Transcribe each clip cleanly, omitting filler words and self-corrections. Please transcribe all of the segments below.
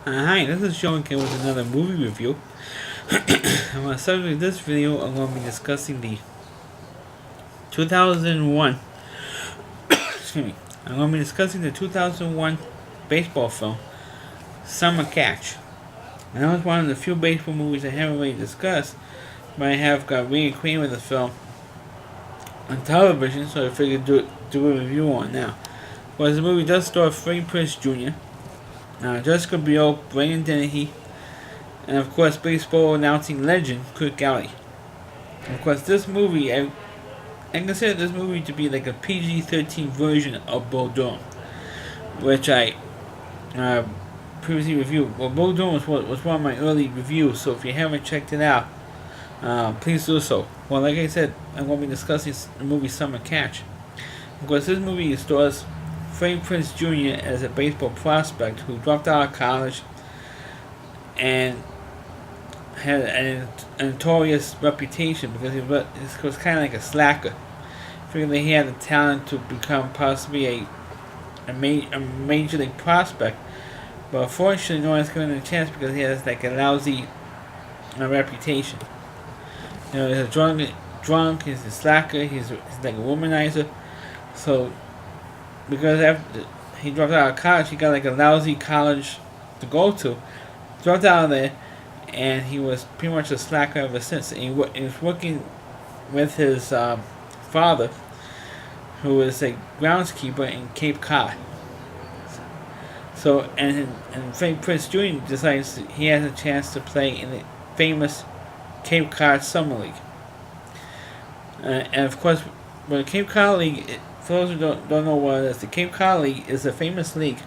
Hi, this is Sean King with another movie review. On the subject of this video, I'm going to be discussing the 2001. Excuse me. I'm going to be discussing the 2001 baseball film, Summer Catch. And that was one of the few baseball movies I haven't really discussed, but I have got reacquainted with the film on television, so I figured do a review on it now. Well, the movie does star Freddie Prinze Jr., Jessica Biel, Brian Dennehy, and of course baseball announcing legend Kurt Gowdy. Of course, this movie, I consider this movie to be like a PG-13 version of Bull Durham, which I previously reviewed. Well, Bull Durham was one of my early reviews, so if you haven't checked it out, please do so. Well, like I said, I'm going to be discussing the movie Summer Catch. Of course, this movie stars Freddie Prinze Jr. as a baseball prospect who dropped out of college and had a notorious reputation because he was kind of like a slacker. Figured that he had the talent to become possibly a major league prospect, but unfortunately, no one's given him a chance because he has like a lousy reputation. You know, he's a drunk, he's a slacker, he's like a womanizer. So, because after he dropped out of college, he got like a lousy college to go to. Dropped out of there, and he was pretty much a slacker ever since. And he was working with his father, who was a groundskeeper in Cape Cod. So, and Freddie Prinze Jr. decides he has a chance to play in the famous Cape Cod Summer League. And of course, when the Cape Cod League, for those who don't know what it is, the Cape Cod League is a famous league.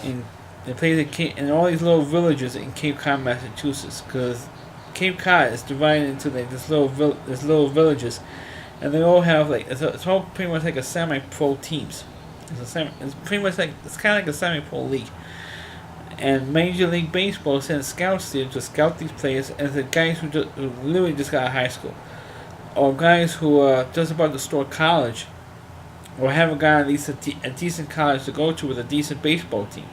They play in all these little villages in Cape Cod, Massachusetts, because Cape Cod is divided into like this little villages, and they all have like it's all pretty much like a semi-pro teams. It's pretty much like it's kind of like a semi-pro league. And Major League Baseball sends scouts there to scout these players, and the guys who literally just got out of high school, or guys who are just about to start college, or haven't got at least a decent college to go to with a decent baseball team.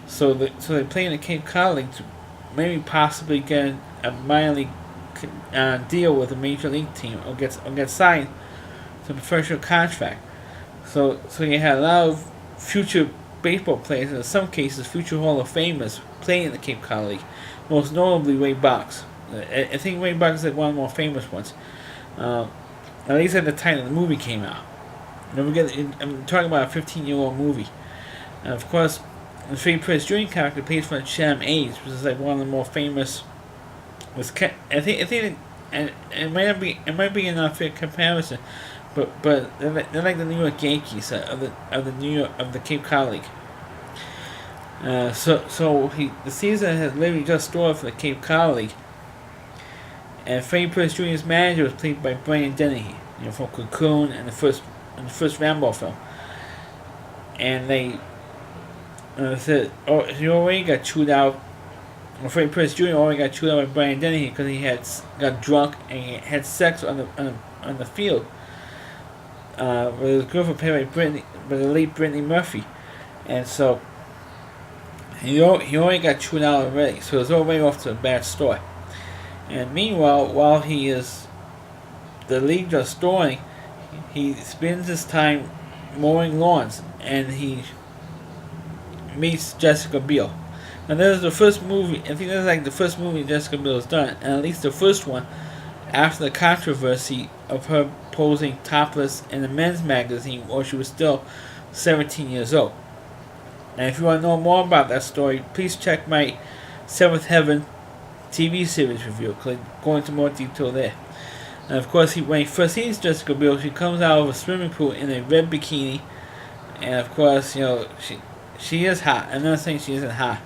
So they play in the Cape Cod League to maybe possibly get a minor league deal with a major league team, or get signed to a professional contract. So you had a lot of future baseball players, and in some cases future Hall of Famers, playing in the Cape Cod League. Most notably Ray Box. I think Ray Box is like one of the more famous ones. At least at the time that the movie came out. I'm talking about a 15-year-old movie. And of course, the Freddie Prinze Jr. character plays for the Chatham A's, which is like one of the more famous. I think, and it might be an unfair comparison, but they're like the New York Yankees of the Cape Cod League. The season has literally just started for the Cape Cod League, and Freddie Prinze Jr.'s manager was played by Brian Dennehy, from Cocoon and the first Rambo film, and they said, he already got chewed out. Freddie Prinze Jr. already got chewed out by Brian Dennehy because he got drunk and he had sex on the field with his girlfriend played by the late Brittany Murphy, and so he already got chewed out already. So it's already off to a bad start. And meanwhile, while the league just starting, he spends his time mowing lawns, and he meets Jessica Biel. And this is the first movie. I think this is like the first movie Jessica Biel has done, and at least the first one after the controversy of her posing topless in a men's magazine while she was still 17 years old. And if you want to know more about that story, please check my Seventh Heaven TV series review. Go into more detail there. And of course, when he first sees Jessica Biel, she comes out of a swimming pool in a red bikini, and of course, she is hot. I'm not saying she isn't hot.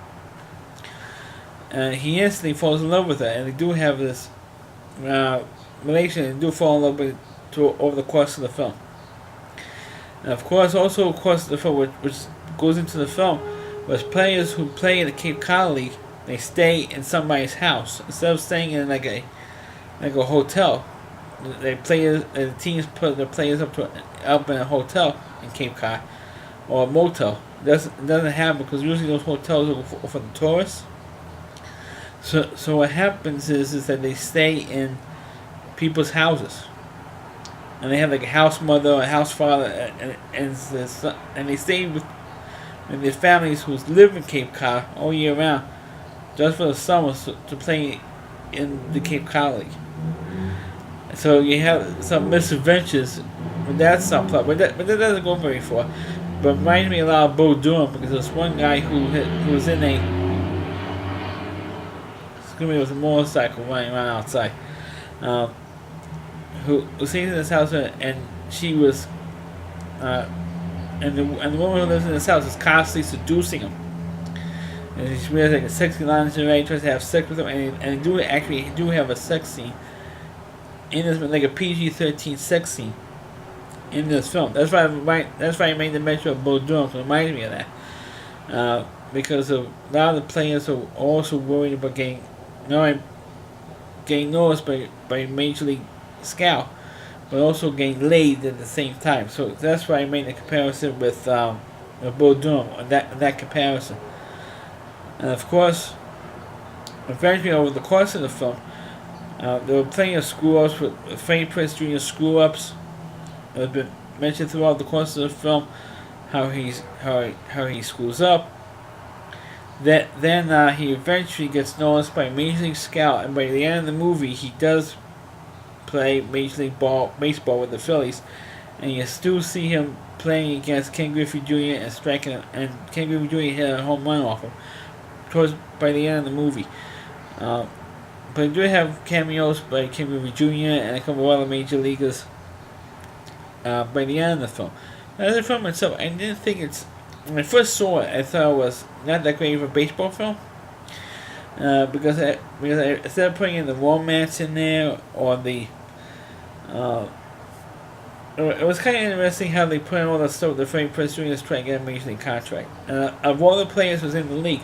And he instantly falls in love with her, and they do have this relation, and do fall in love with over the course of the film. And of course, also of course the film, which goes into the film, was players who play in the Cape Cod League, they stay in somebody's house instead of staying in like a hotel. The teams put their players up in a hotel in Cape Cod. or a motel. It doesn't happen because usually those hotels are for the tourists. So what happens is that they stay in people's houses, and they have like a house mother or a house father, and they stay with their families who live in Cape Cod all year round, just for the summer to play in the Cape Cod League. So you have some misadventures with that subplot, but that doesn't go very far. But it reminds me a lot of Bo Durham because there's one guy who was in a excuse me, it was a motorcycle running around outside, who stays in this house and she was and the woman who lives in this house is constantly seducing him. And she wears like a sexy lingerie, tries to have sex with him, and they do have a sex scene in this, like a PG-13 sex scene in this film. That's why I made the mention of Bo Durham, to remind me of that. Because a lot of the players are also worried about getting noticed by Major League Scout, but also getting laid at the same time. So that's why I made the comparison with Bo Durham, that comparison. And of course, eventually over the course of the film, there were plenty of screw-ups with Freddie Prinze Jr. screw-ups. It has been mentioned throughout the course of the film how he screws up. Then he eventually gets noticed by Major League Scout, and by the end of the movie, he does play Major League Baseball with the Phillies, and you still see him playing against Ken Griffey Jr. and striking, and Ken Griffey Jr. hit a home run off him by the end of the movie. But you do have cameos by Ken Griffey Jr. and a couple of other major leaguers by the end of the film. Now, the film itself, I didn't think when I first saw it, I thought it was not that great of a baseball film. Because instead of putting in the romance in there, or the it was kind of interesting how they put in all the stuff with the Freddie Prinze Jr. is trying to get a major league contract. Of all the players who's in the league,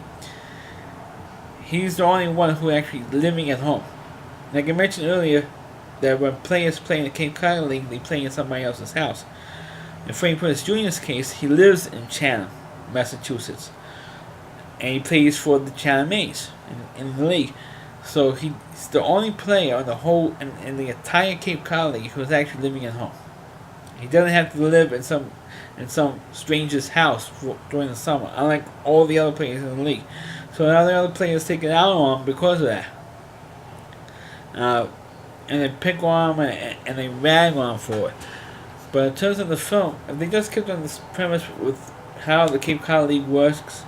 he's the only one who actually living at home. Like I mentioned earlier, that when players play in the Cape Cod League, they play in somebody else's house. In Freddie Prinze Jr.'s case, he lives in Chatham, Massachusetts, and he plays for the Chatham A's in the league. So he's the only player on the whole in the entire Cape Cod League who's actually living at home. He doesn't have to live in some stranger's house during the summer, unlike all the other players in the league. So now the other players take it out on him because of that. And they pick on him and they rag on him for it. But in terms of the film, if they just kept on this premise with how the Cape Cod League works,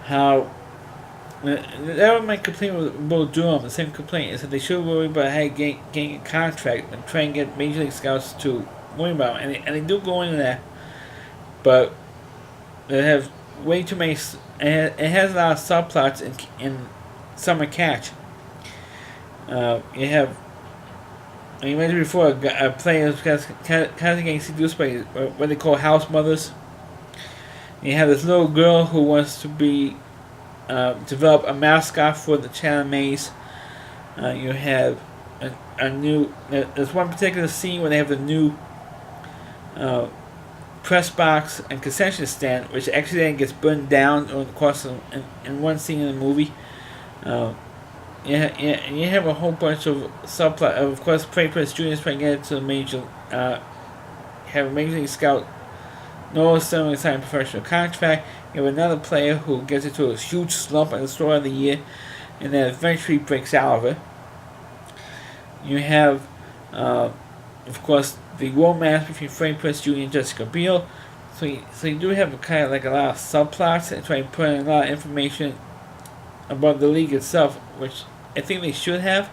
how that was my complaint with Bo Durham. The same complaint is that they should worry about how getting a contract and try and get Major League Scouts to worry about it. And they do go into that, but they have way too many. It has a lot of subplots in Summer Catch. You have, you mentioned before, a player who's kind of getting seduced by what they call house mothers. You have this little girl who wants to develop a mascot for the Chatham A's. You have a new. There's one particular scene where they have the new press box and concession stand, which actually then gets burned down over the course of in one scene in the movie. You have a whole bunch of subplot. Of course, Freddie Prinze Jr. is trying to get to the major. Have a Major League Scout notice them and sign a professional contract. You have another player who gets into a huge slump at the start of the year, and then eventually breaks out of it. You have, of course, the romance between Freddie Prinze Jr. and Jessica Biel. So you do have kind of like a lot of subplots and try to put in a lot of information about the league itself, which I think they should have.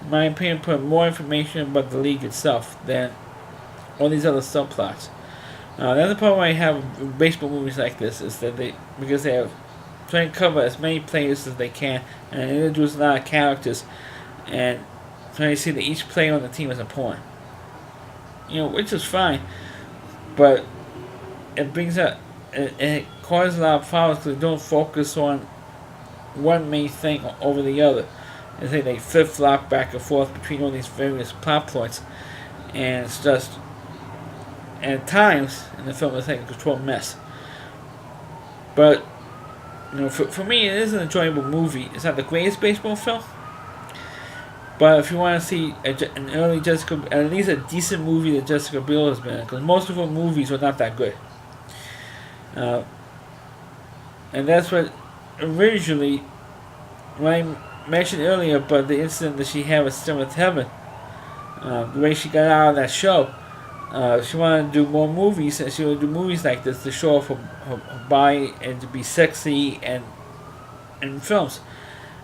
In my opinion, put more information about the league itself than all these other subplots. The other problem I have with baseball movies like this is that because they have trying to cover as many players as they can and introduce a lot of characters and trying to see that each player on the team is important. Which is fine, but it brings up it causes a lot of problems because they don't focus on one main thing over the other. They flip-flop back and forth between all these various plot points, and it's just at times in the film it's like a controlled mess. But for me, it is an enjoyable movie. It's not the greatest baseball film, but if you want to see an early Jessica, at least a decent movie that Jessica Biel has been in, because most of her movies were not that good. And that's what originally, when I mentioned earlier about the incident that she had with Seventh Heaven, the way she got out of that show, she wanted to do more movies, and she would do movies like this to show off her body and to be sexy and in films.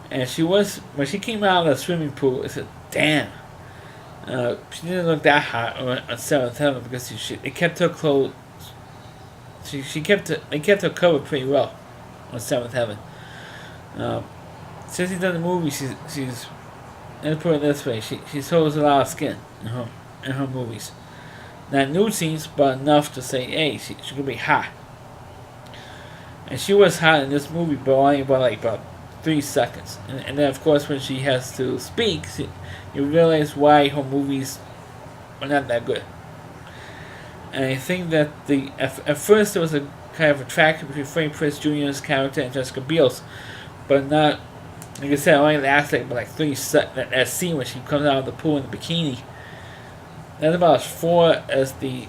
And she was, when she came out of the swimming pool, I said, damn. She didn't look that hot on Seventh Heaven because they kept her clothes. They kept her covered pretty well on Seventh Heaven. Since she's done the movie, she's let's put it this way, she shows a lot of skin in her movies. Not nude scenes, but enough to say, hey, she could be hot. And she was hot in this movie, but only about 3 seconds. And then, of course, when she has to speak, you realize why her movies are not that good. And I think that at first there was a kind of attraction between Freddie Prinze Jr.'s character and Jessica Biel's, but not, like I said, only lasted like 3 seconds. That scene when she comes out of the pool in the bikini, that's about as far as the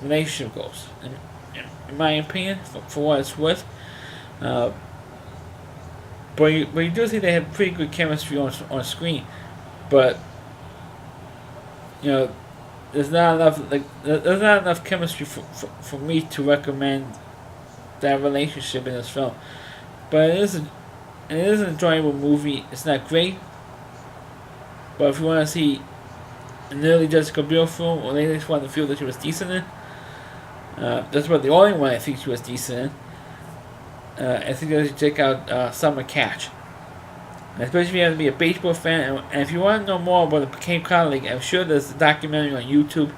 relationship goes, in my opinion, for what it's worth. But you do see they have pretty good chemistry on screen, but there's not enough chemistry for me to recommend that relationship in this film. But it is an enjoyable movie. It's not great, but if you want to see an early Jessica Biel film, or they just want to feel that she was decent in, that's about the only one I think she was decent in. I think you should check out Summer Catch. Especially if you have to be a baseball fan, and if you want to know more about the Cape Cod League, I'm sure there's a documentary on YouTube.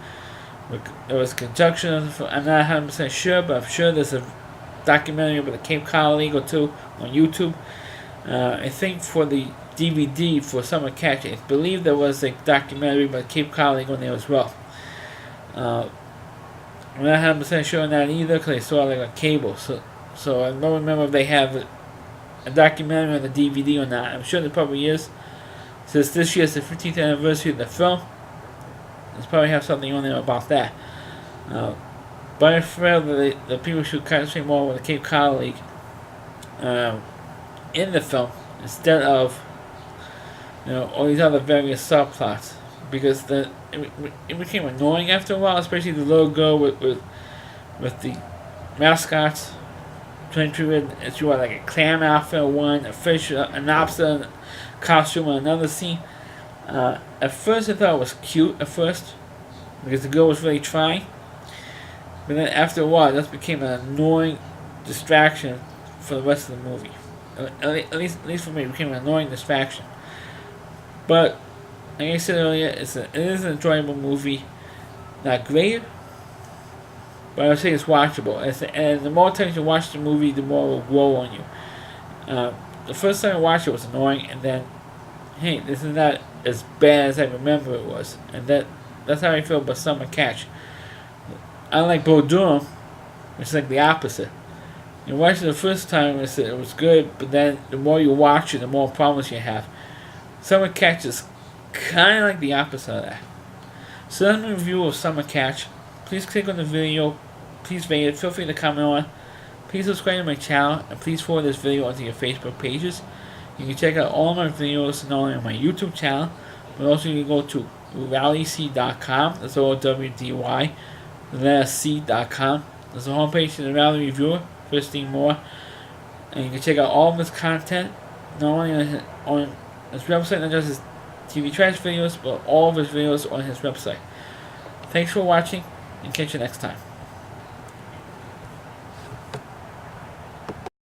There was conjunction. I'm not 100% sure, but I'm sure there's a documentary about the Cape Cod League or two on YouTube. I think for the DVD for Summer Catch, I believe there was a documentary about Cape Cod League on there as well. I'm not 100% sure on that either because I saw it like on cable. So I don't remember if they have a documentary on the DVD or not. I'm sure there probably is. Since this year is the 15th anniversary of the film, there's probably have something on there about that. But I feel that the people should concentrate more on the Cape Cod League in the film instead of all these other various subplots, because it became annoying after a while, especially the little girl with the mascots trying to if you want like a clam outfit one, a fish, an lobster costume on another scene. At first I thought it was cute because the girl was really trying, but then after a while it just became an annoying distraction for the rest of the movie. At least for me, it became an annoying distraction. But like I said earlier, it is an enjoyable movie. Not great, but I would say it's watchable. And the more times you watch the movie, the more it will grow on you. The first time I watched it was annoying, and then, hey, this is not as bad as I remember it was. And that's how I feel about Summer Catch. Unlike Bo Durham, it's like the opposite. You watch it the first time, it was good, but then the more you watch it, the more problems you have. Summer Catch is kind of like the opposite of that. So that's my review of Summer Catch. Please click on the video. Please rate it. Feel free to comment on. Please subscribe to my channel, and please forward this video onto your Facebook pages. You can check out all my videos not only on my YouTube channel, but also you can go to rallyc.com. That's OWDY. C.com. There's a homepage to the Rally Reviewer, Christine Moore, and you can check out all of his content, not only on his website, not just his TV trash videos, but all of his videos on his website. Thanks for watching, and catch you next time.